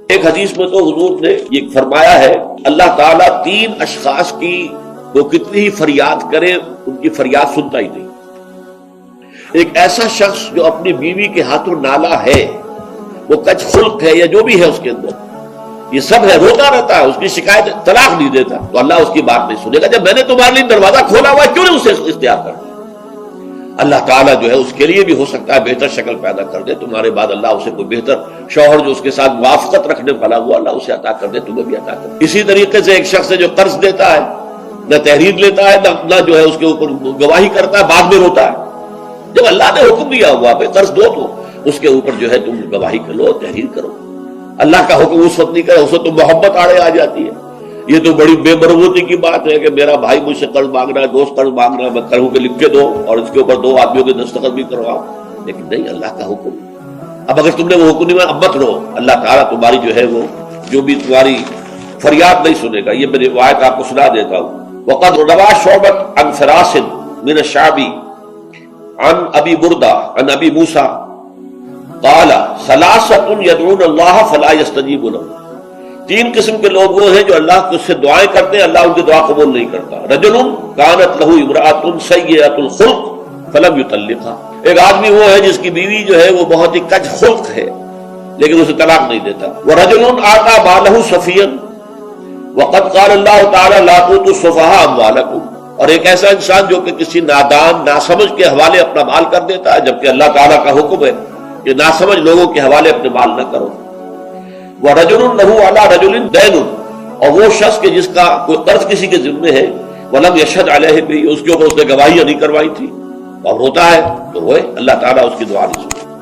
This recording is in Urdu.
ایک حدیث میں تو حضور نے یہ فرمایا ہے اللہ تعالیٰ 3 اشخاص کی وہ کتنی ہی فریاد کرے ان کی فریاد سنتا ہی نہیں۔ ایک ایسا شخص جو اپنی بیوی کے ہاتھوں نالا ہے، وہ کچ خلق ہے یا جو بھی ہے اس کے اندر، یہ سب ہے، روتا رہتا ہے، اس کی شکایت طلاق نہیں دیتا، تو اللہ اس کی بات نہیں سنے گا۔ جب میں نے تمہارے لیے دروازہ کھولا ہوا ہے کیوں نہیں اسے اختیار کرنا؟ اللہ تعالیٰ جو ہے اس کے لیے بھی ہو سکتا ہے بہتر شکل پیدا کر دے، تمہارے بعد اللہ اسے کوئی بہتر شوہر جو اس کے ساتھ موافقت رکھنے والا ہوا اللہ اسے عطا کر دے، تمہیں بھی عطا کر دے۔ اسی طریقے سے ایک شخص ہے جو قرض دیتا ہے، نہ تحریر لیتا ہے نہ جو ہے اس کے اوپر گواہی کرتا ہے، بعد میں روتا ہے۔ جب اللہ نے حکم دیا ہوا پہ قرض دو تو اس کے اوپر جو ہے تم گواہی کرو، تحریر کرو۔ اللہ کا حکم اس وقت نہیں کرے، اس وقت تو محبت آڑے آ جاتی ہے۔ یہ تو بڑی بے مربوطی کی بات ہے کہ میرا بھائی مجھ سے قرض مانگ رہا ہے، دوست قرض مانگ رہا ہے، میں کہوں کہ لکھ کے دو اور اس کے اوپر 2 آدمیوں کے دستخط بھی کرواؤ، لیکن نہیں، اللہ کا حکم۔ اب اگر تم نے وہ حکم نہیں مانا اب مت رو، اللہ تعالیٰ تمہاری جو ہے وہ جو بھی تمہاری فریاد نہیں سنے گا۔ یہ میں روایت آپ کو سنا دیتا ہوں۔ وقد روى شعبة عن فراس من الشعبي عن ابي بردة عن ابي موسى قال 3 يدعون الله فلا يستجيب لهم۔ 3 قسم کے لوگ وہ ہیں جو اللہ سے دعائیں کرتے ہیں، اللہ ان کی دعا قبول نہیں کرتا۔ رجل كانت له امرأة سيئة الخلق فلم يطلقها، ایک آدمی وہ ہے جس کی بیوی جو ہے وہ بہت ہی کج خلق ہے لیکن اسے طلاق نہیں دیتا۔ ورجل اعطى ماله سفيا وقد قال اللہ تعالی لا تؤتوا السفهاء اموالكم، اور ایک ایسا انسان جو کہ کسی نادان ناسمجھ کے حوالے اپنا مال کر دیتا ہے، جبکہ اللہ تعالیٰ کا حکم ہے کہ ناسمجھ لوگوں کے حوالے اپنے مال نہ کرو۔ وَرَجُلٌ لَهُ عَلَى رَجُلٍ دَيْنٌ، اور وہ شخص کہ جس کا کوئی قرض کسی کے ذمے ہے، وَلَمْ يَشْهَدْ عَلَيْهِ بِهِ، اس کے اوپر اس نے گواہیاں نہیں کروائی تھی، اور روتا ہے تو روئے، اللہ تعالیٰ اس کی دعا نہیں سنتا۔